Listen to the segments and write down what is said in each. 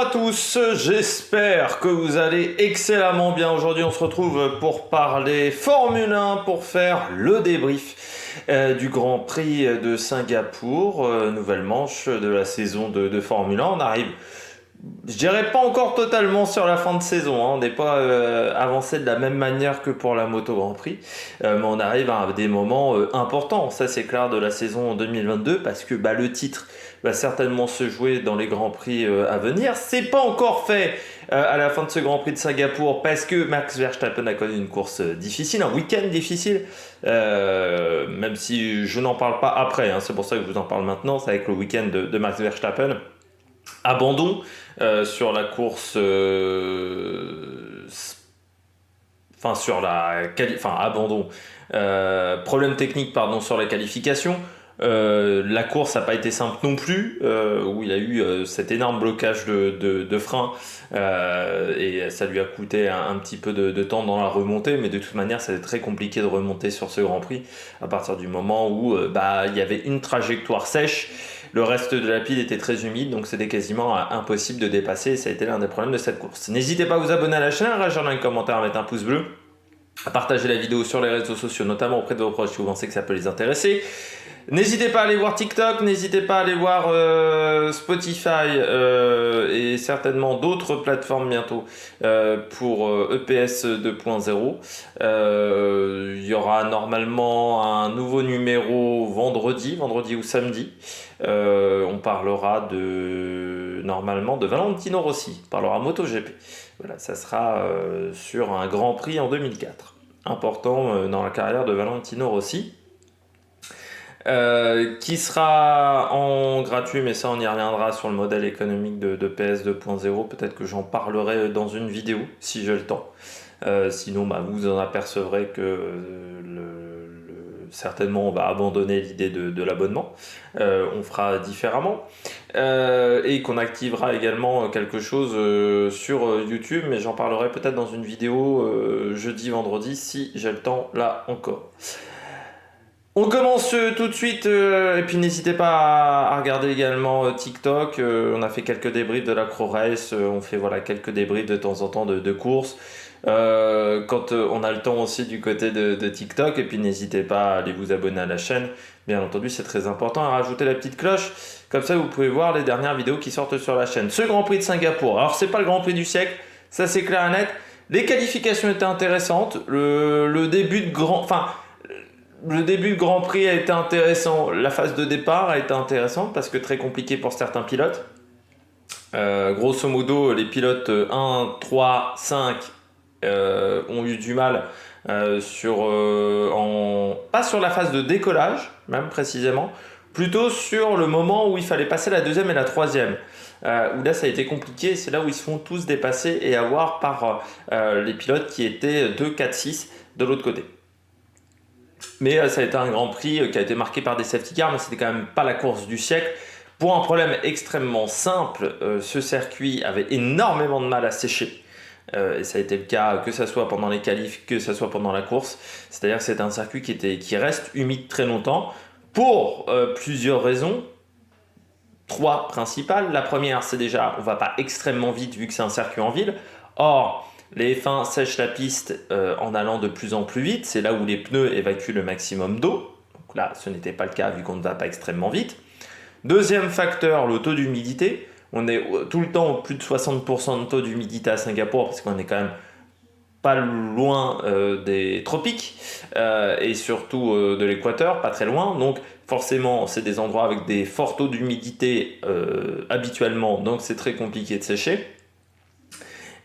Bonjour à tous, j'espère que vous allez excellemment bien. Aujourd'hui on se retrouve pour parler Formule 1, pour faire le débrief du Grand Prix de Singapour, nouvelle manche de la saison de Formule 1. On arrive, je dirais pas encore totalement sur la fin de saison, hein. On n'est pas avancé de la même manière que pour la Moto Grand Prix, mais on arrive à des moments importants, ça c'est clair, de la saison 2022, parce que le titre va certainement se jouer dans les Grands Prix à venir. C'est pas encore fait à la fin de ce Grand Prix de Singapour, parce que Max Verstappen a connu une course difficile, un week-end difficile, même si je n'en parle pas après, hein, c'est pour ça que je vous en parle maintenant. C'est avec le week-end de Max Verstappen. Abandon sur la course, abandon, problème technique pardon sur la qualification. La course n'a pas été simple non plus, où il a eu cet énorme blocage de frein, et ça lui a coûté un petit peu de temps dans la remontée, mais de toute manière c'était très compliqué de remonter sur ce Grand Prix à partir du moment où il y avait une trajectoire sèche. Le reste de la pile était très humide, donc c'était quasiment impossible de dépasser, et ça a été l'un des problèmes de cette course. N'hésitez pas à vous abonner à la chaîne, à réagir dans les commentaires, à mettre un pouce bleu, à partager la vidéo sur les réseaux sociaux, notamment auprès de vos proches si vous pensez que ça peut les intéresser. N'hésitez pas à aller voir TikTok, n'hésitez pas à aller voir Spotify et certainement d'autres plateformes bientôt pour EPS 2.0. Il y aura normalement un nouveau numéro vendredi ou samedi. On parlera normalement de Valentino Rossi, on parlera MotoGP. Voilà, ça sera sur un Grand Prix en 2004. Important dans la carrière de Valentino Rossi. Qui sera en gratuit, mais ça on y reviendra sur le modèle économique de PS 2.0. Peut-être que j'en parlerai dans une vidéo si j'ai le temps. Sinon vous en apercevrez que certainement on va abandonner l'idée de l'abonnement. On fera différemment, et qu'on activera également quelque chose sur YouTube, mais j'en parlerai peut-être dans une vidéo jeudi, vendredi si j'ai le temps là encore. On commence tout de suite, et puis n'hésitez pas à regarder également TikTok. On a fait quelques débriefs de la Crow Race, on fait quelques débriefs de temps en temps de courses. Quand on a le temps aussi du côté de TikTok, et puis n'hésitez pas à aller vous abonner à la chaîne, bien entendu c'est très important, à rajouter la petite cloche, comme ça vous pouvez voir les dernières vidéos qui sortent sur la chaîne. Ce Grand Prix de Singapour, alors c'est pas le Grand Prix du siècle, ça c'est clair et net. Les qualifications étaient intéressantes, le début de Grand Prix a été intéressant, la phase de départ a été intéressante parce que très compliqué pour certains pilotes. Grosso modo, les pilotes 1, 3, 5 ont eu du mal pas sur la phase de décollage, même précisément, plutôt sur le moment où il fallait passer la deuxième et la troisième. Où là ça a été compliqué, c'est là où ils se font tous dépasser et avoir par les pilotes qui étaient 2, 4, 6 de l'autre côté. Mais ça a été un Grand Prix qui a été marqué par des safety cars, mais c'était quand même pas la course du siècle. Pour un problème extrêmement simple, ce circuit avait énormément de mal à sécher. Et ça a été le cas que ce soit pendant les qualifs, que ce soit pendant la course. C'est-à-dire que c'est un circuit qui reste humide très longtemps pour plusieurs raisons. 3 principales. La première, c'est déjà, on va pas extrêmement vite vu que c'est un circuit en ville. Or, les F1 sèchent la piste en allant de plus en plus vite. C'est là où les pneus évacuent le maximum d'eau. Donc là, ce n'était pas le cas vu qu'on ne va pas extrêmement vite. Deuxième facteur, le taux d'humidité. On est tout le temps plus de 60% de taux d'humidité à Singapour parce qu'on est quand même pas loin des tropiques et surtout de l'équateur, pas très loin. Donc forcément, c'est des endroits avec des forts taux d'humidité habituellement, donc c'est très compliqué de sécher.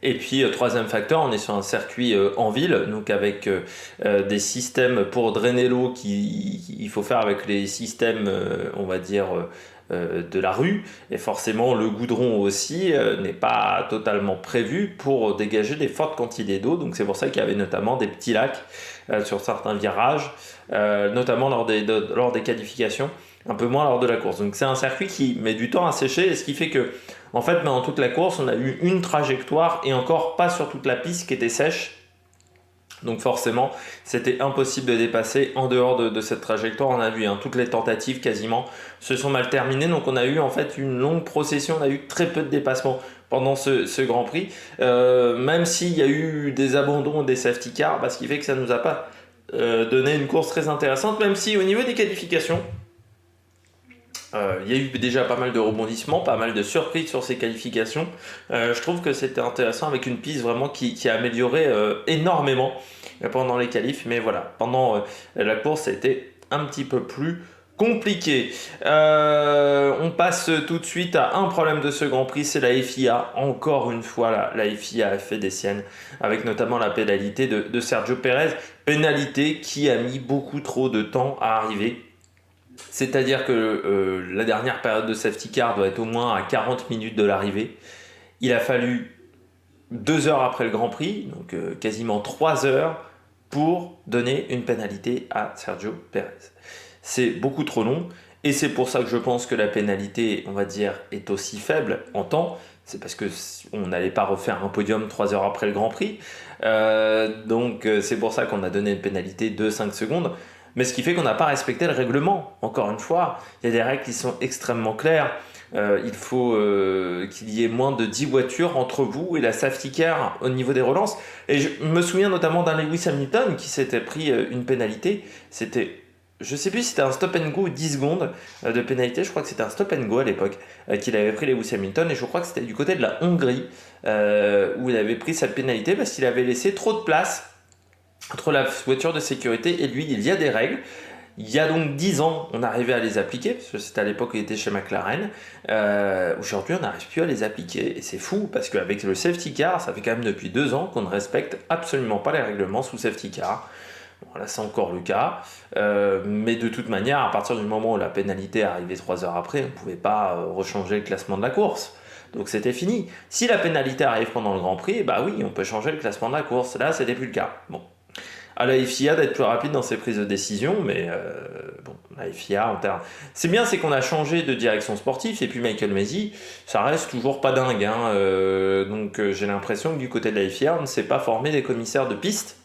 Et puis troisième facteur, on est sur un circuit en ville, donc avec des systèmes pour drainer l'eau qu'il faut faire avec les systèmes, on va dire, de la rue, et forcément le goudron aussi n'est pas totalement prévu pour dégager des fortes quantités d'eau, donc c'est pour ça qu'il y avait notamment des petits lacs sur certains virages, notamment lors des qualifications, un peu moins lors de la course. Donc c'est un circuit qui met du temps à sécher, et ce qui fait que en fait pendant toute la course on a eu une trajectoire et encore pas sur toute la piste qui était sèche. Donc forcément, c'était impossible de dépasser en dehors de cette trajectoire. On a vu toutes les tentatives quasiment se sont mal terminées. Donc on a eu en fait une longue procession, on a eu très peu de dépassements. pendant ce Grand Prix, même s'il y a eu des abandons, des safety cars, ce qui fait que ça nous a pas donné une course très intéressante, même si au niveau des qualifications, il y a eu déjà pas mal de rebondissements, pas mal de surprises sur ces qualifications. Je trouve que c'était intéressant avec une piste vraiment qui a amélioré énormément pendant les qualifs. Mais voilà, pendant la course, ça a été un petit peu plus compliqué. On passe tout de suite à un problème de ce Grand Prix, c'est la FIA. Encore une fois, la FIA a fait des siennes, avec notamment la pénalité de Sergio Pérez. Pénalité qui a mis beaucoup trop de temps à arriver. C'est-à-dire que la dernière période de safety car doit être au moins à 40 minutes de l'arrivée. Il a fallu 2 heures après le Grand Prix, donc quasiment 3 heures, pour donner une pénalité à Sergio Pérez. C'est beaucoup trop long, et c'est pour ça que je pense que la pénalité, on va dire, est aussi faible en temps. C'est parce qu'on n'allait pas refaire un podium 3 heures après le Grand Prix. Donc c'est pour ça qu'on a donné une pénalité de 5 secondes. Mais ce qui fait qu'on n'a pas respecté le règlement. Encore une fois, il y a des règles qui sont extrêmement claires. Il faut qu'il y ait moins de 10 voitures entre vous et la safety car au niveau des relances. Et je me souviens notamment d'un Lewis Hamilton qui s'était pris une pénalité. Je ne sais plus si c'était un stop and go ou 10 secondes de pénalité. Je crois que c'était un stop and go à l'époque qu'il avait pris Lewis Hamilton. Et je crois que c'était du côté de la Hongrie où il avait pris cette pénalité parce qu'il avait laissé trop de place entre la voiture de sécurité et lui. Il y a des règles. Il y a donc 10 ans, on arrivait à les appliquer, parce que c'était à l'époque où il était chez McLaren. Aujourd'hui, on n'arrive plus à les appliquer. Et c'est fou, parce qu'avec le safety car, ça fait quand même depuis 2 ans qu'on ne respecte absolument pas les règlements sous safety car. Bon, là, c'est encore le cas. Mais de toute manière, à partir du moment où la pénalité arrivait 3 heures après, on ne pouvait pas rechanger le classement de la course. Donc c'était fini. Si la pénalité arrive pendant le Grand Prix, bah oui, on peut changer le classement de la course. Là, c'était plus le cas. Bon. À la FIA d'être plus rapide dans ses prises de décision, mais la FIA en termes... C'est bien, c'est qu'on a changé de direction sportive, et puis Michael Masi, ça reste toujours pas dingue. Donc j'ai l'impression que du côté de la FIA, on ne s'est pas formé des commissaires de piste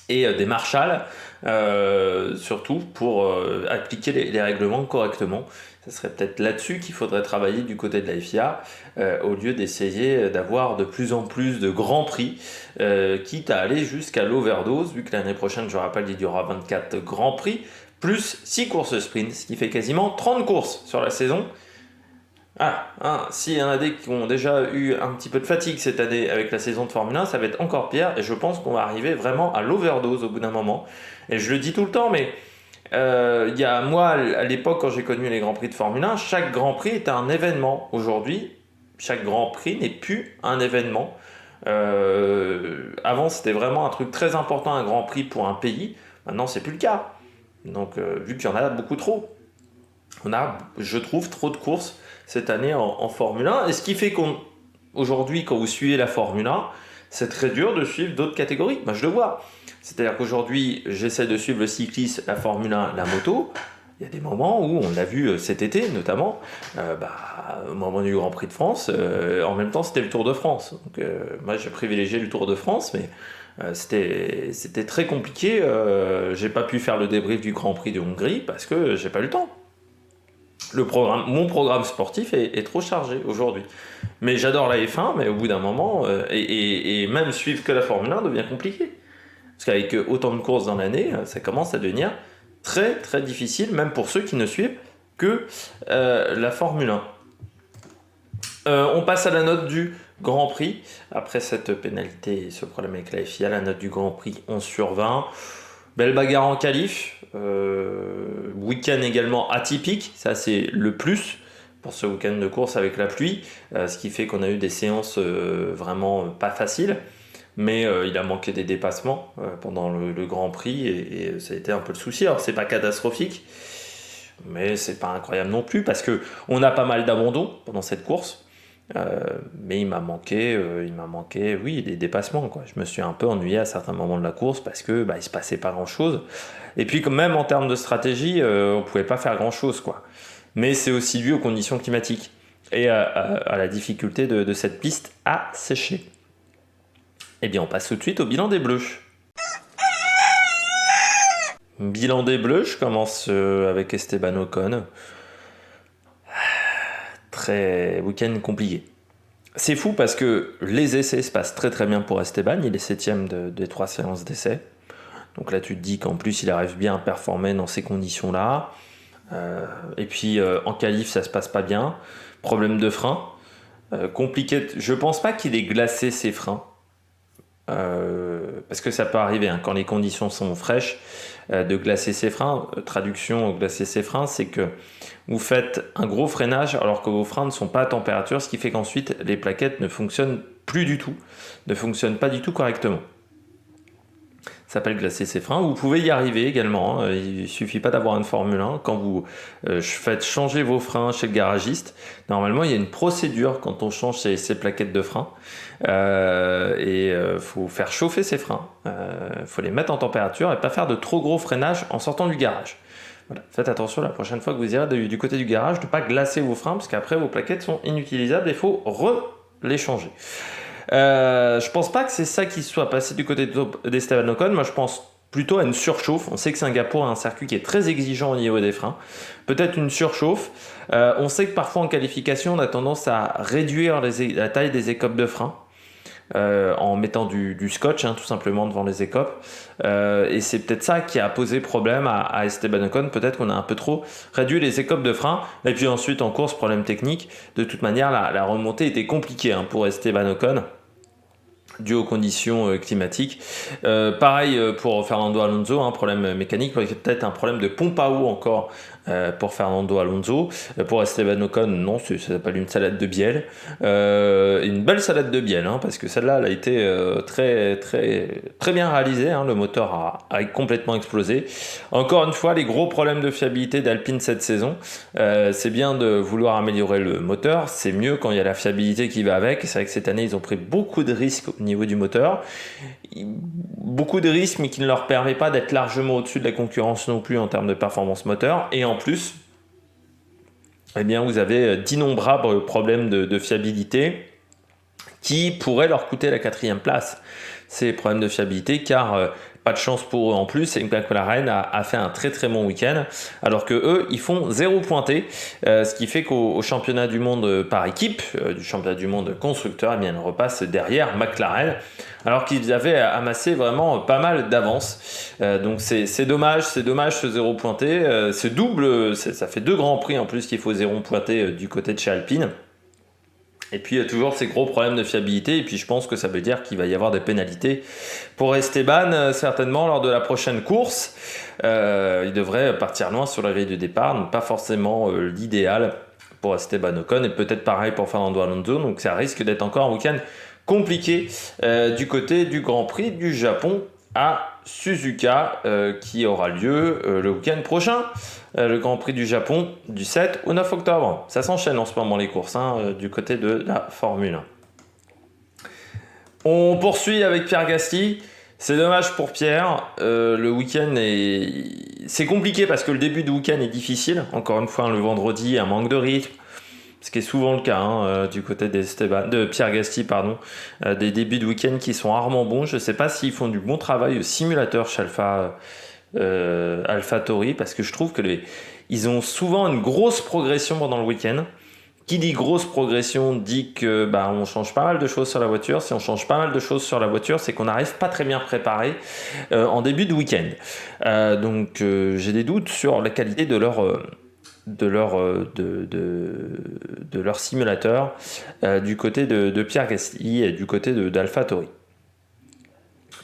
et des marshals, surtout pour appliquer les règlements correctement. Ce serait peut-être là-dessus qu'il faudrait travailler du côté de la FIA, au lieu d'essayer d'avoir de plus en plus de grands prix, quitte à aller jusqu'à l'overdose, vu que l'année prochaine, je rappelle, il y aura 24 grands prix, plus 6 courses sprint, ce qui fait quasiment 30 courses sur la saison. S'il y en a des qui ont déjà eu un petit peu de fatigue cette année avec la saison de Formule 1, ça va être encore pire, et je pense qu'on va arriver vraiment à l'overdose au bout d'un moment. Et je le dis tout le temps, mais moi, à l'époque, quand j'ai connu les Grands Prix de Formule 1, chaque Grand Prix était un événement. Aujourd'hui, chaque Grand Prix n'est plus un événement. Avant, c'était vraiment un truc très important, un Grand Prix pour un pays. Maintenant, c'est plus le cas. Donc, vu qu'il y en a beaucoup trop, on a, je trouve, trop de courses cette année en Formule 1. Et ce qui fait qu'aujourd'hui, quand vous suivez la Formule 1, c'est très dur de suivre d'autres catégories. Je le vois. C'est-à-dire qu'aujourd'hui, j'essaie de suivre le cyclisme, la Formule 1, la moto. Il y a des moments où, on l'a vu cet été notamment, au moment du Grand Prix de France, en même temps c'était le Tour de France. Donc moi j'ai privilégié le Tour de France, mais c'était très compliqué. J'ai pas pu faire le débrief du Grand Prix de Hongrie parce que j'ai pas eu le temps. Mon programme sportif est trop chargé aujourd'hui. Mais j'adore la F1, mais au bout d'un moment, et même suivre que la Formule 1 devient compliqué. Parce qu'avec autant de courses dans l'année, ça commence à devenir très très difficile, même pour ceux qui ne suivent que la Formule 1. On passe à la note du Grand Prix. Après cette pénalité et ce problème avec la FIA, la note du Grand Prix 11 sur 20. Belle bagarre en qualif. Week-end également atypique, ça c'est le plus pour ce week-end de course avec la pluie, ce qui fait qu'on a eu des séances vraiment pas faciles. Mais il a manqué des dépassements pendant le Grand Prix et ça a été un peu le souci. Alors c'est pas catastrophique, mais c'est pas incroyable non plus parce que on a pas mal d'abandons pendant cette course. Mais il m'a manqué, oui, des dépassements, quoi. Je me suis un peu ennuyé à certains moments de la course parce que il se passait pas grand chose. Et puis même en termes de stratégie, on pouvait pas faire grand chose, quoi. Mais c'est aussi dû aux conditions climatiques et à la difficulté de cette piste à sécher. Eh bien, on passe tout de suite au bilan des Bleus. Bilan des Bleus, je commence avec Esteban Ocon. Très week-end compliqué. C'est fou parce que les essais se passent très très bien pour Esteban, il est 7ème des 3 séances d'essais. Donc là tu te dis qu'en plus il arrive bien à performer dans ces conditions-là. Et puis en qualif ça se passe pas bien. Problème de frein. Compliqué. Je pense pas qu'il ait glacé ses freins. Parce que ça peut arriver hein, quand les conditions sont fraîches de glacer ses freins. Traduction glacer ses freins, c'est que vous faites un gros freinage alors que vos freins ne sont pas à température, ce qui fait qu'ensuite les plaquettes ne fonctionnent plus du tout, ne fonctionnent pas du tout correctement. Ça s'appelle glacer ses freins. Vous pouvez y arriver également. Hein. Il suffit pas d'avoir une Formule 1. Quand vous faites changer vos freins chez le garagiste, normalement il y a une procédure quand on change ces plaquettes de frein. Faut faire chauffer ces freins. Faut les mettre en température et pas faire de trop gros freinage en sortant du garage. Voilà. Faites attention la prochaine fois que vous irez du côté du garage de ne pas glacer vos freins parce qu'après vos plaquettes sont inutilisables et il faut les changer. Je pense pas que c'est ça qui soit passé du côté d'Esteban Ocon. Moi, je pense plutôt à une surchauffe. On sait que Singapour a un circuit qui est très exigeant au niveau des freins. Peut-être une surchauffe. On sait que parfois en qualification, on a tendance à réduire la taille des écopes de frein. En mettant du scotch tout simplement devant les écopes et c'est peut-être ça qui a posé problème à Esteban Ocon. Peut-être qu'on a un peu trop réduit les écopes de frein et puis ensuite en course problème technique. De toute manière la remontée était compliquée pour Esteban Ocon dû aux conditions climatiques. Pareil pour Fernando Alonso, problème mécanique, peut-être un problème de pompe à eau encore pour Fernando Alonso. Pour Esteban Ocon, non, ça s'appelle une salade de bielle. Une belle salade de bielle, parce que celle-là, elle a été très, très, très bien réalisée. Le moteur a complètement explosé. Encore une fois, les gros problèmes de fiabilité d'Alpine cette saison. C'est bien de vouloir améliorer le moteur. C'est mieux quand il y a la fiabilité qui va avec. C'est vrai que cette année, ils ont pris beaucoup de risques au niveau du moteur. Beaucoup de risques, mais qui ne leur permet pas d'être largement au-dessus de la concurrence non plus en termes de performance moteur. Et en plus, vous avez d'innombrables problèmes de fiabilité qui pourraient leur coûter la 4e place. Ces problèmes de fiabilité, car pas de chance pour eux en plus, et McLaren a fait un très très bon week-end, alors que eux ils font 0 pointé, ce qui fait qu'au championnat du monde par équipe, du championnat du monde constructeur, ils repassent derrière McLaren, alors qu'ils avaient amassé vraiment pas mal d'avance. Donc c'est dommage ce 0 pointé, c'est double, ça fait 2 grands prix en plus qu'il faut 0 pointé du côté de chez Alpine. Et puis il y a toujours ces gros problèmes de fiabilité, et puis je pense que ça veut dire qu'il va y avoir des pénalités pour Esteban, certainement lors de la prochaine course. Il devrait partir loin sur la grille de départ, donc pas forcément l'idéal pour Esteban Ocon, et peut-être pareil pour Fernando Alonso, donc ça risque d'être encore un week-end compliqué du côté du Grand Prix du Japon à Suzuka, qui aura lieu le week-end prochain. Le Grand Prix du Japon du 7 au 9 octobre. Ça s'enchaîne en ce moment les courses du côté de la Formule 1. On poursuit avec Pierre Gasly. C'est dommage pour Pierre. Le week-end c'est compliqué parce que le début de week-end est difficile. Encore une fois, le vendredi, un manque de rythme. Ce qui est souvent le cas du côté de Pierre Gasly, des débuts de week-end qui sont rarement bons. Je ne sais pas s'ils font du bon travail au simulateur chez AlphaTauri, parce que je trouve que ils ont souvent une grosse progression pendant le week-end. Qui dit grosse progression dit que on change pas mal de choses sur la voiture. Si on change pas mal de choses sur la voiture, c'est qu'on n'arrive pas très bien préparé en début de week-end. Donc j'ai des doutes sur la qualité de leur simulateur du côté de Pierre Gasly et du côté d'AlphaTauri.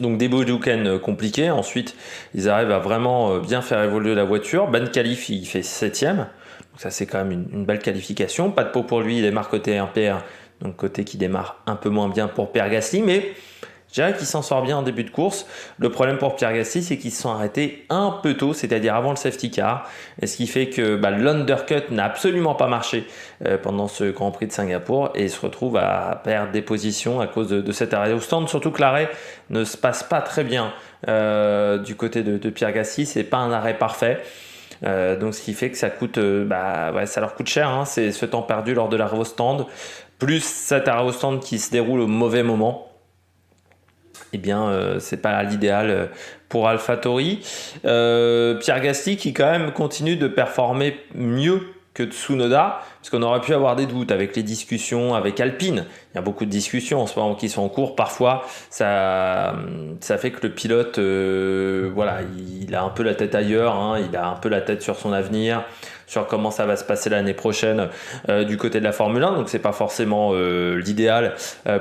Donc des beaux week-ends compliqués. Ensuite, ils arrivent à vraiment bien faire évoluer la voiture. Ben Khalif, il fait 7ème. Donc ça, c'est quand même une belle qualification. Pas de pot pour lui, il démarre côté impair. Donc côté qui démarre un peu moins bien pour Pierre Gasly. Mais je dirais qu'il s'en sort bien en début de course. Le problème pour Pierre Gasly, c'est qu'ils se sont arrêtés un peu tôt, c'est-à-dire avant le safety car. Et ce qui fait que l'undercut n'a absolument pas marché pendant ce Grand Prix de Singapour. Et il se retrouve à perdre des positions à cause de cet arrêt au stand. Surtout que l'arrêt ne se passe pas très bien du côté de Pierre Gasly. C'est pas un arrêt parfait. Donc ce qui fait que ça coûte, ça leur coûte cher. C'est ce temps perdu lors de l'arrêt au stand. Plus cet arrêt au stand qui se déroule au mauvais moment. C'est pas l'idéal pour AlphaTauri. Pierre Gasly qui quand même continue de performer mieux que Tsunoda, parce qu'on aurait pu avoir des doutes avec les discussions avec Alpine. Il y a beaucoup de discussions en ce moment qui sont en cours. Parfois, ça fait que le pilote, voilà, il a un peu la tête ailleurs, hein, il a un peu la tête sur son avenir, sur comment ça va se passer l'année prochaine du côté de la Formule 1. Donc c'est pas forcément l'idéal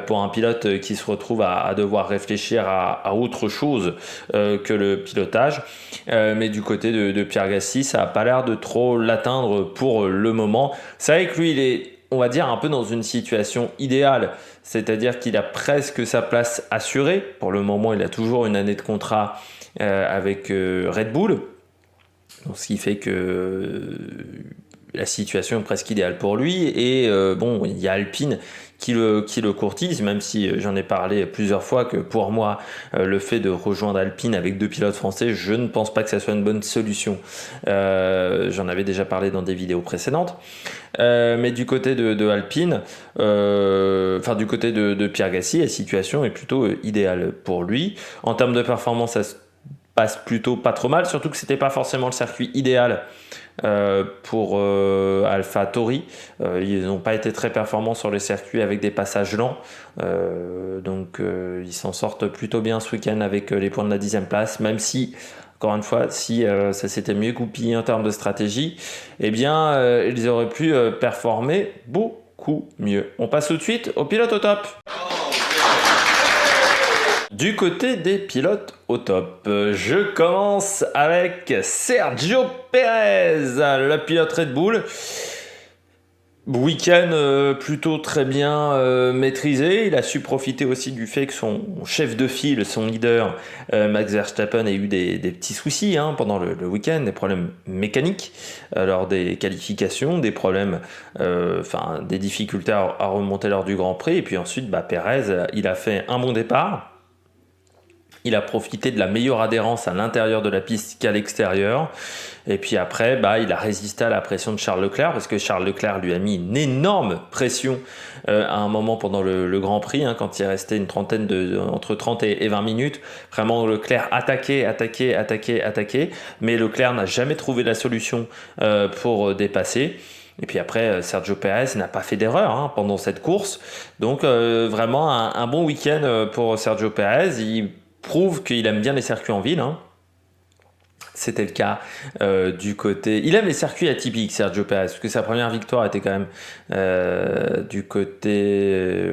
pour un pilote qui se retrouve à devoir réfléchir à autre chose que le pilotage. Mais du côté de Pierre Gasly, ça n'a pas l'air de trop l'atteindre pour le moment. C'est vrai que lui, il est, on va dire, un peu dans une situation idéale. C'est-à-dire qu'il a presque sa place assurée. Pour le moment, il a toujours une année de contrat avec Red Bull. Donc, ce qui fait que la situation est presque idéale pour lui. Et bon, il y a Alpine qui le courtise, même si j'en ai parlé plusieurs fois que pour moi, le fait de rejoindre Alpine avec 2 pilotes français, je ne pense pas que ça soit une bonne solution. J'en avais déjà parlé dans des vidéos précédentes. Mais du côté de Alpine, enfin du côté de Pierre Gasly, la situation est plutôt idéale pour lui. En termes de performance, ça se passe plutôt pas trop mal, surtout que c'était pas forcément le circuit idéal pour AlphaTauri. Ils n'ont pas été très performants sur les circuits avec des passages lents, donc ils s'en sortent plutôt bien ce week-end avec les points de la 10e place, même si encore une fois, si ça s'était mieux goupillé en termes de stratégie, eh bien ils auraient pu performer beaucoup mieux. On passe tout de suite au pilote au top. Du côté des pilotes au top, je commence avec Sergio Pérez, le pilote Red Bull. Week-end plutôt très bien maîtrisé. Il a su profiter aussi du fait que son chef de file, son leader, Max Verstappen, a eu des petits soucis pendant le week-end, des problèmes mécaniques lors des qualifications, des problèmes, des difficultés à remonter lors du Grand Prix. Et puis ensuite, Pérez, il a fait un bon départ. Il a profité de la meilleure adhérence à l'intérieur de la piste qu'à l'extérieur. Et puis après, il a résisté à la pression de Charles Leclerc, parce que Charles Leclerc lui a mis une énorme pression à un moment pendant le Grand Prix, quand il restait une trentaine entre 30 et 20 minutes. Vraiment, Leclerc attaquait, mais Leclerc n'a jamais trouvé la solution pour dépasser. Et puis après, Sergio Pérez n'a pas fait d'erreur pendant cette course. Donc vraiment un bon week-end pour Sergio Pérez. Il prouve qu'il aime bien les circuits en ville. C'était le cas du côté... Il aime les circuits atypiques, Sergio Pérez, parce que sa première victoire était quand même du côté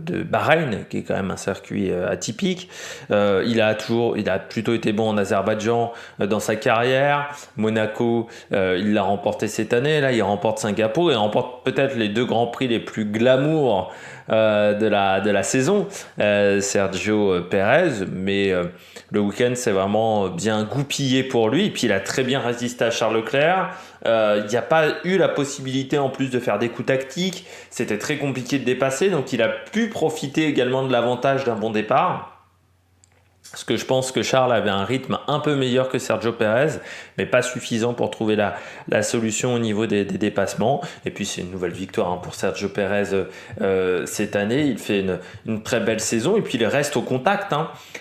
de Bahreïn, qui est quand même un circuit atypique. Il a plutôt été bon en Azerbaïdjan dans sa carrière. Monaco, il l'a remporté cette année. Là, il remporte Singapour et remporte peut-être les 2 grands prix les plus glamour de la saison, Sergio Pérez, mais le week-end c'est vraiment bien goupillé pour lui, et puis il a très bien résisté à Charles Leclerc. Il n'y a pas eu la possibilité en plus de faire des coups tactiques, c'était très compliqué de dépasser, donc il a pu profiter également de l'avantage d'un bon départ. Parce que je pense que Charles avait un rythme un peu meilleur que Sergio Pérez, mais pas suffisant pour trouver la solution au niveau des dépassements. Et puis c'est une nouvelle victoire pour Sergio Pérez cette année. Il fait une très belle saison, et puis il reste au contact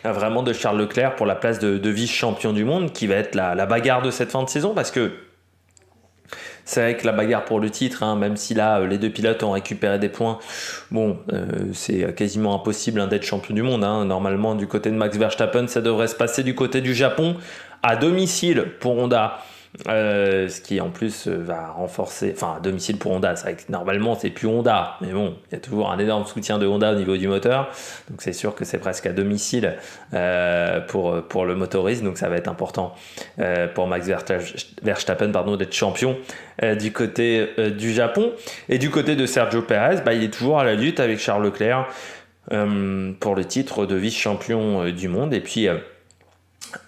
vraiment de Charles Leclerc pour la place de vice-champion du monde, qui va être la bagarre de cette fin de saison, parce que c'est vrai que la bagarre pour le titre, même si là les 2 pilotes ont récupéré des points, c'est quasiment impossible d'être champion du monde. Normalement, du côté de Max Verstappen, ça devrait se passer du côté du Japon, à domicile pour Honda. Ce qui en plus va renforcer, à domicile pour Honda, c'est vrai que normalement c'est plus Honda, mais bon, il y a toujours un énorme soutien de Honda au niveau du moteur, donc c'est sûr que c'est presque à domicile pour le motoriste, donc ça va être important pour Max Verstappen d'être champion du côté du Japon. Et du côté de Sergio Pérez, il est toujours à la lutte avec Charles Leclerc pour le titre de vice-champion du monde. Et puis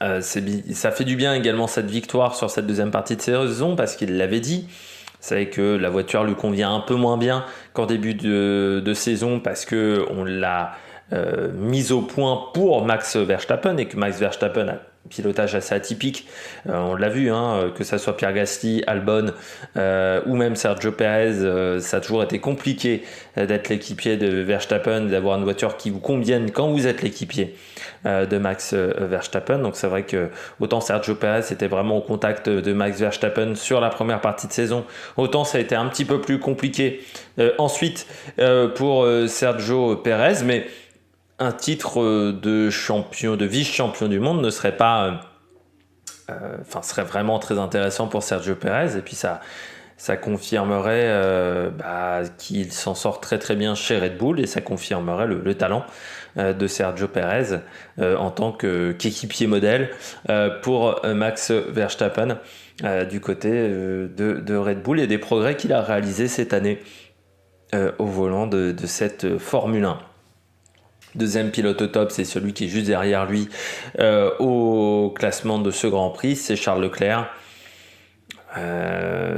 ça fait du bien également cette victoire sur cette deuxième partie de saison, parce qu'il l'avait dit, c'est vrai que la voiture lui convient un peu moins bien qu'en début de saison, parce qu'on l'a mise au point pour Max Verstappen, et que Max Verstappen a pilotage assez atypique. On l'a vu, que ça soit Pierre Gasly, Albon ou même Sergio Perez, ça a toujours été compliqué d'être l'équipier de Verstappen, d'avoir une voiture qui vous convienne quand vous êtes l'équipier de Max Verstappen. Donc c'est vrai que autant Sergio Perez était vraiment au contact de Max Verstappen sur la première partie de saison, autant ça a été un petit peu plus compliqué ensuite pour Sergio Perez, mais un titre de champion, de vice-champion du monde ne serait pas, serait vraiment très intéressant pour Sergio Perez. Et puis ça confirmerait qu'il s'en sort très très bien chez Red Bull et ça confirmerait le talent de Sergio Perez en tant qu'équipier modèle pour Max Verstappen du côté de Red Bull et des progrès qu'il a réalisés cette année au volant de cette Formule 1. Deuxième pilote au top, c'est celui qui est juste derrière lui au classement de ce Grand Prix, c'est Charles Leclerc.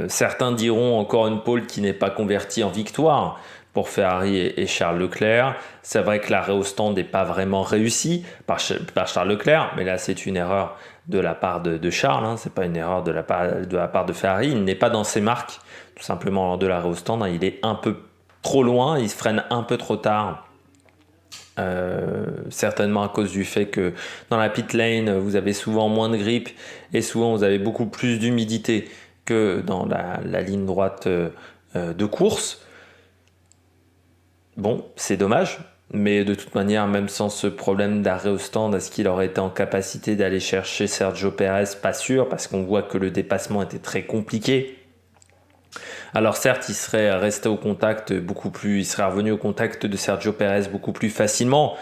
Certains diront encore une pole qui n'est pas convertie en victoire pour Ferrari et Charles Leclerc. C'est vrai que l'arrêt au stand n'est pas vraiment réussi par Charles Leclerc, mais là c'est une erreur de la part de Charles, c'est pas une erreur de la part de Ferrari. Il n'est pas dans ses marques, tout simplement lors de l'arrêt au stand. Il est un peu trop loin, il se freine un peu trop tard. Certainement à cause du fait que dans la pit lane vous avez souvent moins de grip et souvent vous avez beaucoup plus d'humidité que dans la ligne droite de course. Bon, c'est dommage, mais de toute manière, même sans ce problème d'arrêt au stand, est-ce qu'il aurait été en capacité d'aller chercher Sergio Perez? Pas sûr, parce qu'on voit que le dépassement était très compliqué. Alors certes, il serait resté au contact il serait revenu au contact de Sergio Perez beaucoup plus facilement,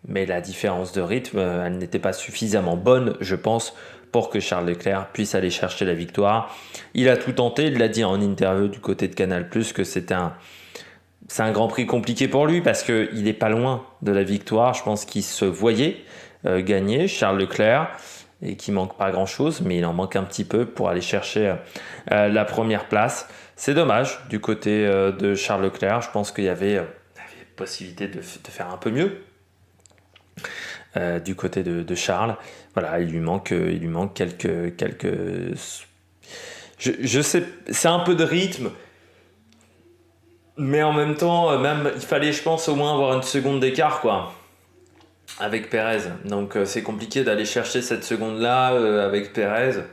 mais la différence de rythme, elle n'était pas suffisamment bonne, je pense, pour que Charles Leclerc puisse aller chercher la victoire. Il a tout tenté, il l'a dit en interview du côté de Canal+, que c'est un Grand Prix compliqué pour lui parce qu'il n'est pas loin de la victoire. Je pense qu'il se voyait gagner, Charles Leclerc, et qu'il manque pas grand-chose, mais il en manque un petit peu pour aller chercher la première place. C'est dommage du côté de Charles Leclerc. Je pense qu'il y avait possibilité de faire un peu mieux du côté de Charles. Voilà, il lui manque quelques. Je sais, c'est un peu de rythme, mais en même temps, il fallait, je pense, au moins avoir une seconde d'écart, quoi, avec Perez. Donc c'est compliqué d'aller chercher cette seconde-là avec Perez.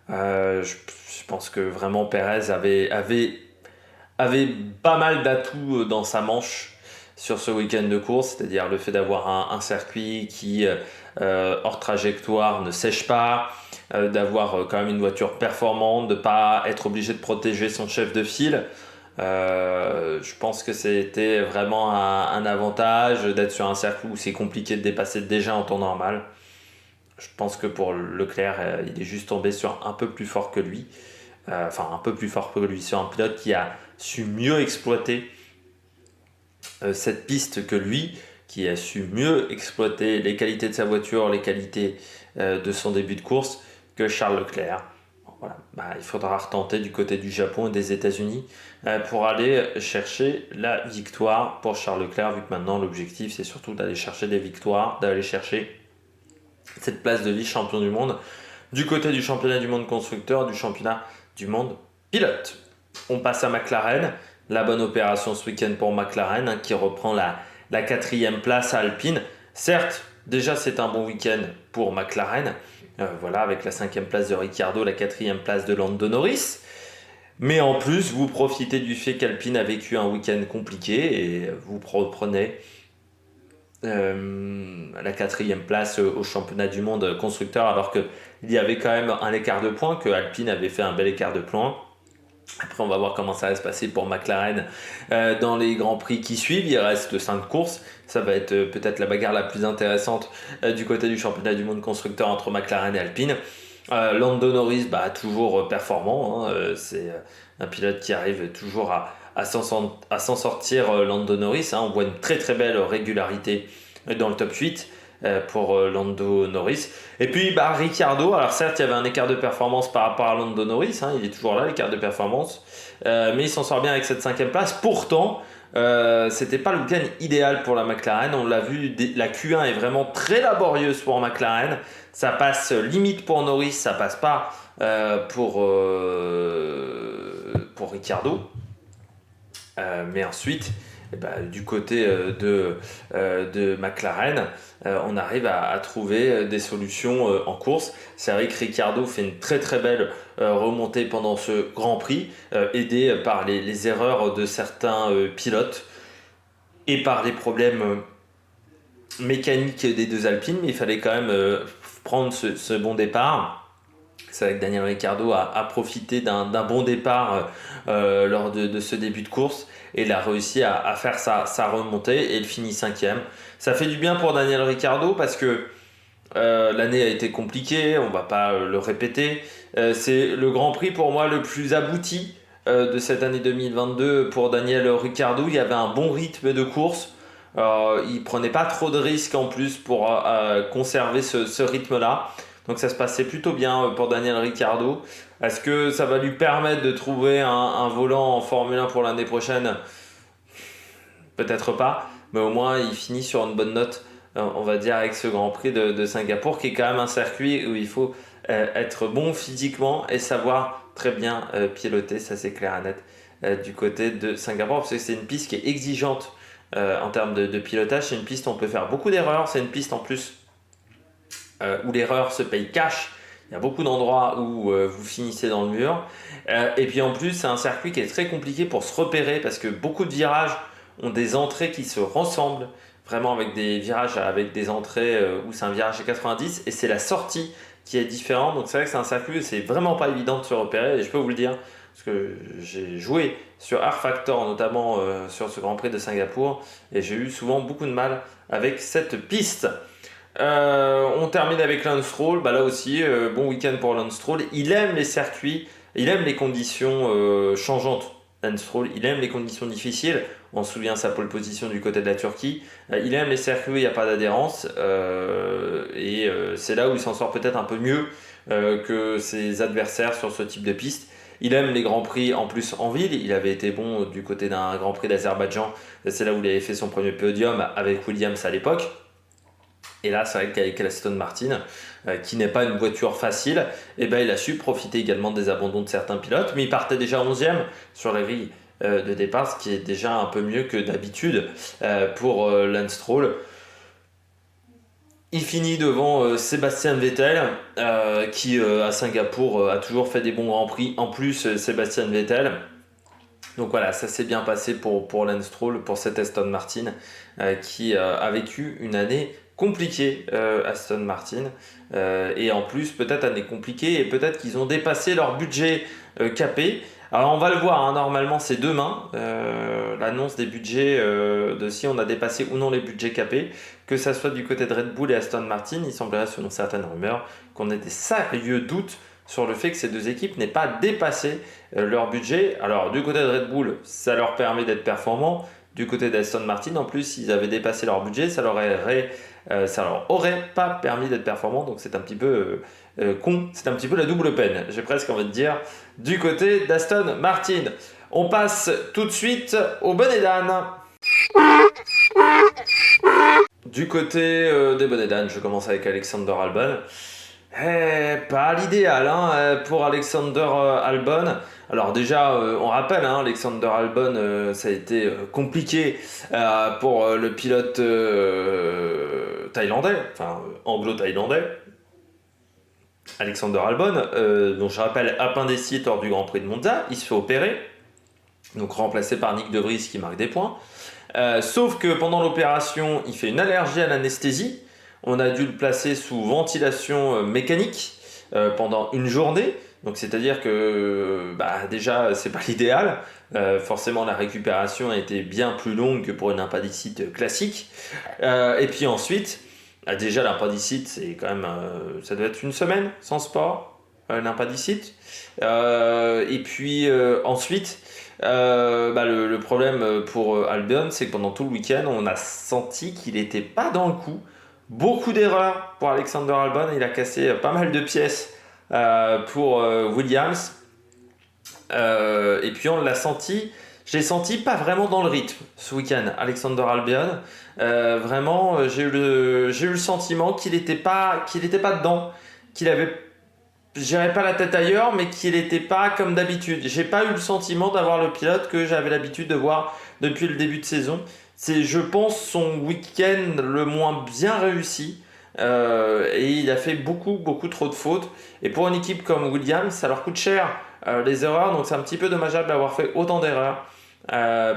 Je pense que vraiment Perez avait pas mal d'atouts dans sa manche sur ce week-end de course, c'est-à-dire le fait d'avoir un circuit qui, hors trajectoire, ne sèche pas, d'avoir quand même une voiture performante, de ne pas être obligé de protéger son chef de file. Je pense que c'était vraiment un avantage d'être sur un circuit où c'est compliqué de dépasser déjà en temps normal. Je pense que pour Leclerc, il est juste tombé sur un peu plus fort que lui. Un peu plus fort que lui, sur un pilote qui a su mieux exploiter cette piste que lui, qui a su mieux exploiter les qualités de sa voiture, les qualités de son début de course que Charles Leclerc. Voilà. Il faudra retenter du côté du Japon et des États-Unis pour aller chercher la victoire pour Charles Leclerc, vu que maintenant l'objectif c'est surtout d'aller chercher des victoires, d'aller chercher cette place de vice-champion du monde du côté du championnat du monde constructeur, du championnat du monde pilote. On passe à McLaren, la bonne opération ce week-end pour McLaren qui reprend la 4e place à Alpine. Certes, déjà c'est un bon week-end pour McLaren, avec la 5e place de Ricciardo, la 4e place de Lando Norris. Mais en plus, vous profitez du fait qu'Alpine a vécu un week-end compliqué et vous prenez la 4e place au championnat du monde constructeur, alors qu'il y avait quand même un écart de points, que Alpine avait fait un bel écart de points. Après, on va voir comment ça va se passer pour McLaren dans les Grands Prix qui suivent. Il reste 5 courses. Ça va être peut-être la bagarre la plus intéressante du côté du championnat du monde constructeur entre McLaren et Alpine. Lando Norris, toujours performant. C'est un pilote qui arrive toujours à s'en sortir, Lando Norris. On voit une très très belle régularité dans le top 8 pour Lando Norris. Et puis Ricciardo, alors certes il y avait un écart de performance par rapport à Lando Norris, il est toujours là l'écart de performance, mais il s'en sort bien avec cette 5e place. Pourtant C'était pas le week-end idéal pour la McLaren. On l'a vu, la Q1 est vraiment très laborieuse pour McLaren. Ça passe limite pour Norris, ça passe pas pour Ricciardo. Mais ensuite, du côté de McLaren, on arrive à trouver des solutions en course. C'est vrai que Ricciardo fait une très très belle remontée pendant ce Grand Prix, aidé par les erreurs de certains pilotes et par les problèmes mécaniques des deux Alpines, mais il fallait quand même prendre ce bon départ. C'est vrai que Daniel Ricciardo a profité d'un bon départ lors de ce début de course et il a réussi à faire sa remontée et il finit 5e. Ça fait du bien pour Daniel Ricciardo parce que l'année a été compliquée, on va pas le répéter. C'est le Grand Prix pour moi le plus abouti de cette année 2022 pour Daniel Ricciardo. Il y avait un bon rythme de course. Il prenait pas trop de risques en plus pour conserver ce rythme-là. Donc ça se passait plutôt bien pour Daniel Ricciardo. Est-ce que ça va lui permettre de trouver un volant en Formule 1 pour l'année prochaine? Peut-être pas, mais au moins il finit sur une bonne note, on va dire, avec ce Grand Prix de Singapour, qui est quand même un circuit où il faut être bon physiquement et savoir très bien piloter, ça c'est clair et net, du côté de Singapour, parce que c'est une piste qui est exigeante en termes de pilotage. C'est une piste où on peut faire beaucoup d'erreurs, c'est une piste en plus où l'erreur se paye cash. Il y a beaucoup d'endroits où vous finissez dans le mur. Et puis en plus, c'est un circuit qui est très compliqué pour se repérer parce que beaucoup de virages ont des entrées qui se ressemblent, vraiment avec des virages avec des entrées où c'est un virage à 90 et c'est la sortie qui est différente. Donc c'est vrai que c'est un circuit où c'est vraiment pas évident de se repérer et je peux vous le dire parce que j'ai joué sur R Factor notamment sur ce Grand Prix de Singapour et j'ai eu souvent beaucoup de mal avec cette piste. On termine avec Lance Stroll. Là aussi, bon week-end pour Lance Stroll. Il aime les circuits, il aime les conditions changeantes. Lance Stroll, il aime les conditions difficiles. On se souvient sa pole position du côté de la Turquie. Il aime les circuits où il n'y a pas d'adhérence. C'est là où il s'en sort peut-être un peu mieux que ses adversaires sur ce type de piste. Il aime les grands prix en plus en ville. Il avait été bon du côté d'un grand prix d'Azerbaïdjan. C'est là où il avait fait son premier podium avec Williams à l'époque. Et là, c'est vrai qu'avec l'Aston Martin, qui n'est pas une voiture facile, il a su profiter également des abandons de certains pilotes, mais il partait déjà 11e sur la grille de départ, ce qui est déjà un peu mieux que d'habitude pour Lance Stroll. Il finit devant Sébastien Vettel, qui à Singapour a toujours fait des bons grands prix, en plus Sébastien Vettel. Donc voilà, ça s'est bien passé pour Lance Stroll, pour cet Aston Martin qui a vécu une année compliquée, Aston Martin. Et en plus, peut-être année compliquée, et peut-être qu'ils ont dépassé leur budget capé. Alors on va le voir, normalement c'est demain, l'annonce des budgets, de si on a dépassé ou non les budgets capés, que ça soit du côté de Red Bull et Aston Martin. Il semblerait, selon certaines rumeurs, qu'on ait des sérieux doutes sur le fait que ces deux équipes n'aient pas dépassé leur budget. Alors du côté de Red Bull, ça leur permet d'être performants. Du côté d'Aston Martin, en plus, s'ils avaient dépassé leur budget, ça leur aurait pas permis d'être performants. Donc c'est un petit peu con, c'est un petit peu la double peine, j'ai presque envie de dire, du côté d'Aston Martin. On passe tout de suite au bonnet d'âne. Du côté des bonnets d'âne, je commence avec Alexander Albon. Pas l'idéal pour Alexander Albon. Alors déjà, on rappelle, Alexander Albon, ça a été compliqué pour le pilote thaïlandais, enfin anglo-thaïlandais, Alexander Albon, dont je rappelle appendicite lors du Grand Prix de Monza. Il se fait opérer, donc remplacé par Nick De Vries qui marque des points. Sauf que pendant l'opération, il fait une allergie à l'anesthésie. On a dû le placer sous ventilation mécanique pendant une journée. Donc c'est-à-dire que déjà c'est pas l'idéal. Forcément la récupération a été bien plus longue que pour une appendicite classique. Et puis ensuite, déjà l'appendicite c'est quand même ça doit être une semaine sans sport, l'appendicite. Et puis ensuite le problème pour Albon, c'est que pendant tout le week-end on a senti qu'il n'était pas dans le coup. Beaucoup d'erreurs pour Alexander Albon, il a cassé pas mal de pièces pour Williams. Et puis on l'a senti je l'ai senti pas vraiment dans le rythme ce week-end, Alexander Albon. Vraiment, j'ai eu le sentiment qu'il était pas dedans, qu'il avait, je dirais pas la tête ailleurs, mais qu'il n'était pas comme d'habitude. J'ai pas eu le sentiment d'avoir le pilote que j'avais l'habitude de voir depuis le début de saison. C'est, je pense, son week-end le moins bien réussi. Et il a fait beaucoup trop de fautes. Et pour une équipe comme Williams, ça leur coûte cher les erreurs. Donc c'est un petit peu dommageable d'avoir fait autant d'erreurs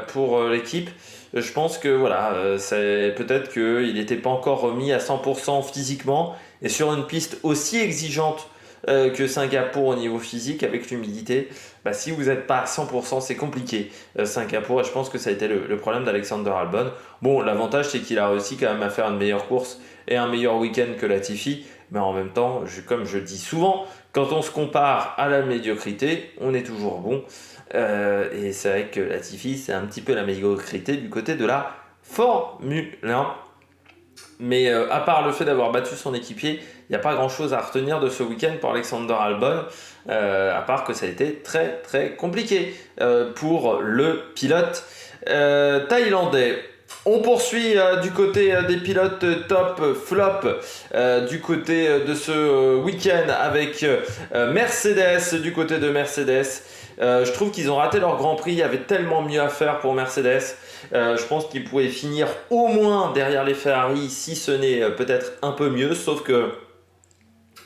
pour l'équipe. Je pense que voilà, c'est peut-être qu'il n'était pas encore remis à 100% physiquement. Et sur une piste aussi exigeante que Singapour au niveau physique avec l'humidité, bah, si vous n'êtes pas à 100%, c'est compliqué Singapour, et je pense que ça a été le problème d'Alexander Albon. Bon, l'avantage c'est qu'il a réussi quand même à faire une meilleure course et un meilleur week-end que Latifi, mais en même temps, comme je dis souvent, quand on se compare à la médiocrité, on est toujours bon. Et c'est vrai que Latifi, c'est un petit peu la médiocrité du côté de la Formule 1. Mais à part le fait d'avoir battu son équipier, il n'y a pas grand chose à retenir de ce week-end pour Alexander Albon, à part que ça a été très compliqué pour le pilote thaïlandais. On poursuit du côté des pilotes top flop du côté de ce week-end avec Mercedes. Du côté de Mercedes, je trouve qu'ils ont raté leur Grand Prix. Il y avait tellement mieux à faire pour Mercedes. Je pense qu'ils pouvaient finir au moins derrière les Ferrari, si ce n'est peut-être un peu mieux, sauf que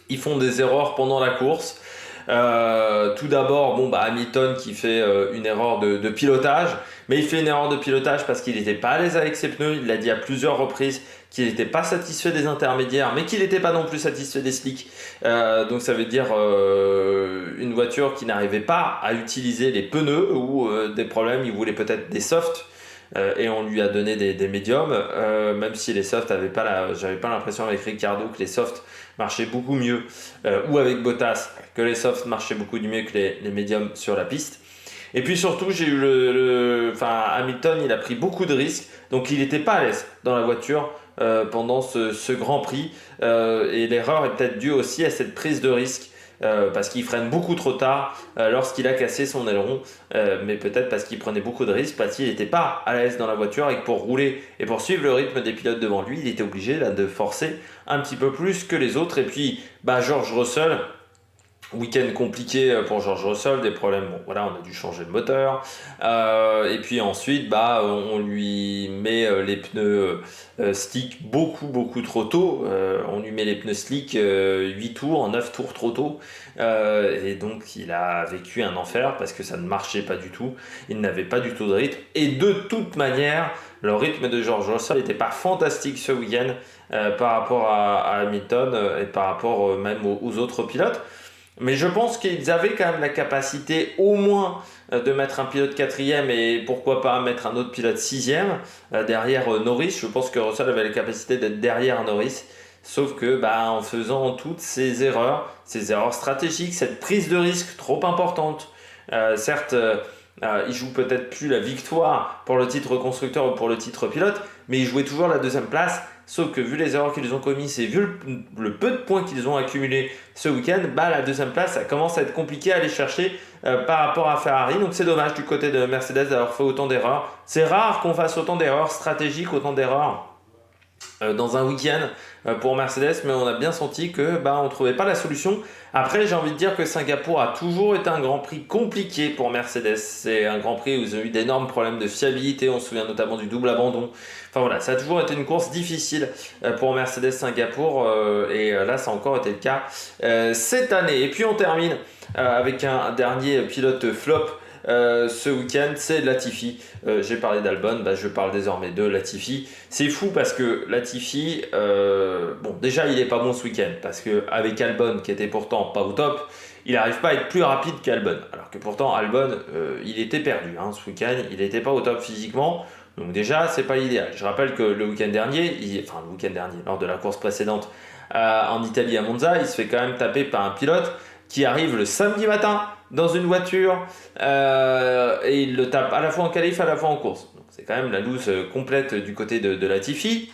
ils font des erreurs pendant la course. Tout d'abord, Hamilton qui fait une erreur de pilotage, mais il fait une erreur de pilotage parce qu'il n'était pas à l'aise avec ses pneus. Il l'a dit à plusieurs reprises qu'il n'était pas satisfait des intermédiaires, mais qu'il n'était pas non plus satisfait des slicks. Donc ça veut dire une voiture qui n'arrivait pas à utiliser les pneus ou des problèmes. Il voulait peut-être des softs. Et on lui a donné des médiums, même si les softs j'avais pas l'impression avec Ricciardo que les softs marchaient beaucoup mieux, ou avec Bottas que les softs marchaient beaucoup mieux que les médiums sur la piste. Et puis surtout, j'ai eu Hamilton, il a pris beaucoup de risques, donc il n'était pas à l'aise dans la voiture pendant ce Grand Prix, et l'erreur est peut-être due aussi à cette prise de risque. Parce qu'il freine beaucoup trop tard lorsqu'il a cassé son aileron, mais peut-être parce qu'il prenait beaucoup de risques, parce qu'il n'était pas à l'aise dans la voiture et que pour rouler et pour suivre le rythme des pilotes devant lui, il était obligé de forcer un petit peu plus que les autres. Et puis George Russell, week-end compliqué pour George Russell, des problèmes, on a dû changer le moteur, et puis ensuite on lui met les pneus slick beaucoup trop tôt. On lui met les pneus slick 8 tours, 9 tours trop tôt, et donc il a vécu un enfer parce que ça ne marchait pas du tout, il n'avait pas du tout de rythme, et de toute manière le rythme de George Russell n'était pas fantastique ce week-end par rapport à Hamilton et par rapport même aux autres pilotes. Mais je pense qu'ils avaient quand même la capacité au moins de mettre un pilote quatrième et pourquoi pas mettre un autre pilote sixième derrière Norris. Je pense que Russell avait la capacité d'être derrière Norris. Sauf que en faisant toutes ces erreurs stratégiques, cette prise de risque trop importante, certes il joue peut-être plus la victoire pour le titre constructeur ou pour le titre pilote, mais il jouait toujours la deuxième place. Sauf que vu les erreurs qu'ils ont commises et vu le peu de points qu'ils ont accumulés ce week-end, la deuxième place, ça commence à être compliqué à aller chercher par rapport à Ferrari. Donc c'est dommage du côté de Mercedes d'avoir fait autant d'erreurs. C'est rare qu'on fasse autant d'erreurs stratégiques, autant d'erreurs dans un week-end pour Mercedes, mais on a bien senti que on trouvait pas la solution. Après, j'ai envie de dire que Singapour a toujours été un Grand Prix compliqué pour Mercedes. C'est un Grand Prix où ils ont eu d'énormes problèmes de fiabilité. On se souvient notamment du double abandon. Enfin voilà, ça a toujours été une course difficile pour Mercedes Singapour, et là ça a encore été le cas cette année. Et puis on termine avec un dernier pilote flop ce week-end, c'est Latifi. J'ai parlé d'Albon, je parle désormais de Latifi. C'est fou parce que Latifi, déjà il est pas bon ce week-end parce qu'avec Albon qui était pourtant pas au top, il n'arrive pas à être plus rapide qu'Albon. Alors que pourtant Albon, il était perdu ce week-end, il n'était pas au top physiquement. Donc déjà, c'est pas l'idéal. Je rappelle que le week-end dernier, lors de la course précédente en Italie à Monza, il se fait quand même taper par un pilote qui arrive le samedi matin dans une voiture et il le tape à la fois en qualif, à la fois en course. Donc c'est quand même la loose complète du côté de Latifi.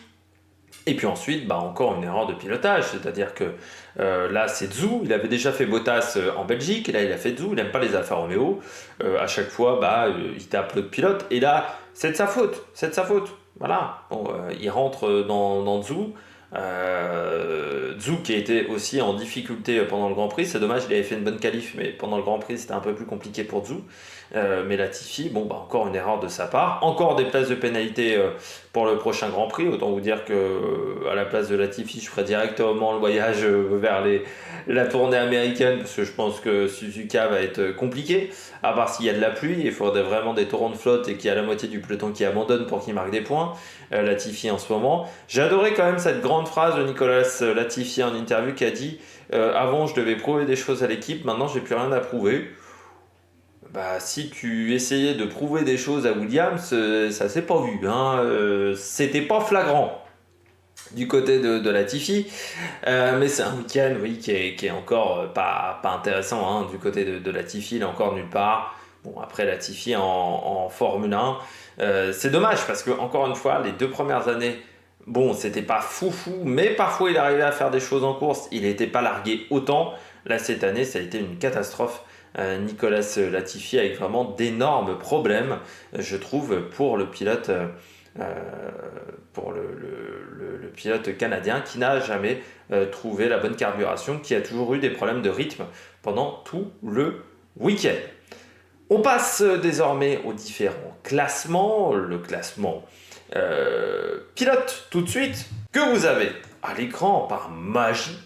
Et puis ensuite, encore une erreur de pilotage, c'est-à-dire que là c'est Zhou, il avait déjà fait Bottas en Belgique, et là il a fait Zhou, il n'aime pas les Alfa Romeo, à chaque fois il tape l'autre pilote, et là c'est de sa faute, voilà. Bon, il rentre dans Zhou, Zhou qui était aussi en difficulté pendant le Grand Prix, c'est dommage, il avait fait une bonne qualif, mais pendant le Grand Prix c'était un peu plus compliqué pour Zhou. Mais Latifi, encore une erreur de sa part, encore des places de pénalité pour le prochain Grand Prix. Autant vous dire que à la place de Latifi, je ferai directement le voyage vers la tournée américaine parce que je pense que Suzuka va être compliqué. À part s'il y a de la pluie, il faudrait vraiment des torrents de flotte et qu'il y a la moitié du peloton qui abandonne pour qu'il marque des points. Latifi en ce moment. J'ai adoré quand même cette grande phrase de Nicolas Latifi en interview qui a dit avant je devais prouver des choses à l'équipe, maintenant j'ai plus rien à prouver. Si tu essayais de prouver des choses à Williams, ça s'est pas vu, hein. C'était pas flagrant du côté de Latifi, mais c'est un week-end oui, qui est encore pas intéressant hein, du côté de Latifi, il est encore nulle part. Bon, après Latifi en Formule 1, c'est dommage parce que encore une fois, les 2 premières années, bon, c'était pas fou, mais parfois il arrivait à faire des choses en course, il n'était pas largué autant. Là, cette année, ça a été une catastrophe. Nicolas Latifi avec vraiment d'énormes problèmes, je trouve, pour le pilote, le pilote canadien qui n'a jamais trouvé la bonne carburation, qui a toujours eu des problèmes de rythme pendant tout le week-end. On passe désormais aux différents classements. Le classement pilote tout de suite que vous avez à l'écran par magie.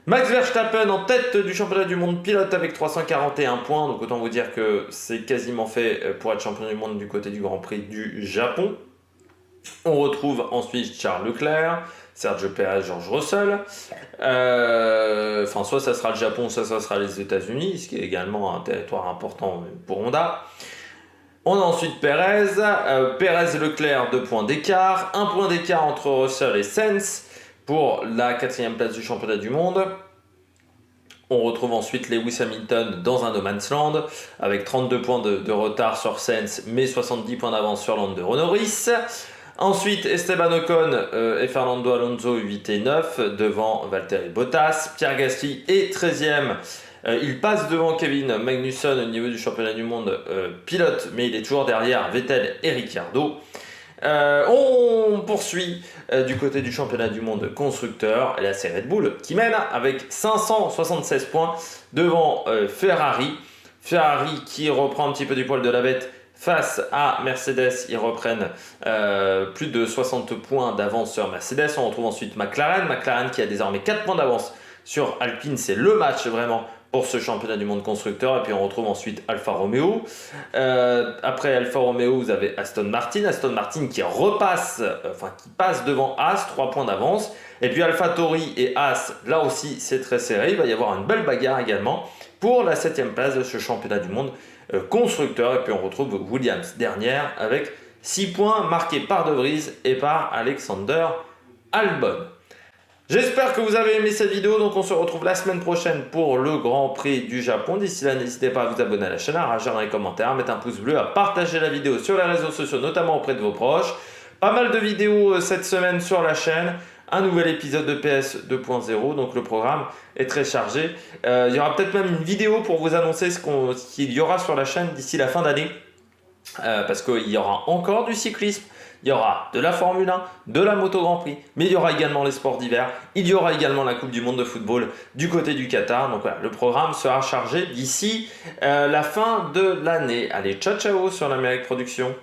Max Verstappen en tête du championnat du monde pilote avec 341 points, donc autant vous dire que c'est quasiment fait pour être champion du monde du côté du Grand Prix du Japon. On retrouve ensuite Charles Leclerc, Sergio Perez, George Russell. Soit ça sera le Japon, soit ça sera les États-Unis, ce qui est également un territoire important pour Honda. On a ensuite Perez, Perez et Leclerc, 2 points d'écart, 1 point d'écart entre Russell et Sainz pour la 4e place du championnat du monde. On retrouve ensuite Lewis Hamilton dans un no man's land avec 32 points de retard sur Sainz mais 70 points d'avance sur Lando Norris. Ensuite Esteban Ocon et Fernando Alonso 8 et 9 devant Valtteri Bottas. Pierre Gasly est 13e. Il passe devant Kevin Magnussen au niveau du championnat du monde pilote, mais il est toujours derrière Vettel et Ricciardo. On poursuit du côté du championnat du monde constructeur, et là c'est Red Bull qui mène avec 576 points devant Ferrari qui reprend un petit peu du poil de la bête face à Mercedes. Ils reprennent plus de 60 points d'avance sur Mercedes. On retrouve ensuite McLaren qui a désormais 4 points d'avance sur Alpine. C'est le match vraiment pour ce championnat du monde constructeur. Et puis on retrouve ensuite Alfa Romeo. Après Alfa Romeo, vous avez Aston Martin qui qui passe devant As, 3 points d'avance. Et puis AlphaTauri et As, là aussi c'est très serré. Il va y avoir une belle bagarre également pour la 7e place de ce championnat du monde constructeur. Et puis on retrouve Williams dernière avec 6 points marqués par De Vries et par Alexander Albon. J'espère que vous avez aimé cette vidéo, donc on se retrouve la semaine prochaine pour le Grand Prix du Japon. D'ici là, n'hésitez pas à vous abonner à la chaîne, à réagir dans les commentaires, à mettre un pouce bleu, à partager la vidéo sur les réseaux sociaux, notamment auprès de vos proches. Pas mal de vidéos cette semaine sur la chaîne, un nouvel épisode de PS 2.0, donc le programme est très chargé. Il y aura peut-être même une vidéo pour vous annoncer ce qu'il y aura sur la chaîne d'ici la fin d'année, parce qu'il y aura encore du cyclisme. Il y aura de la Formule 1, de la Moto Grand Prix, mais il y aura également les sports d'hiver, il y aura également la Coupe du Monde de football du côté du Qatar. Donc voilà, le programme sera chargé d'ici la fin de l'année. Allez, ciao ciao sur l'Amérique Production.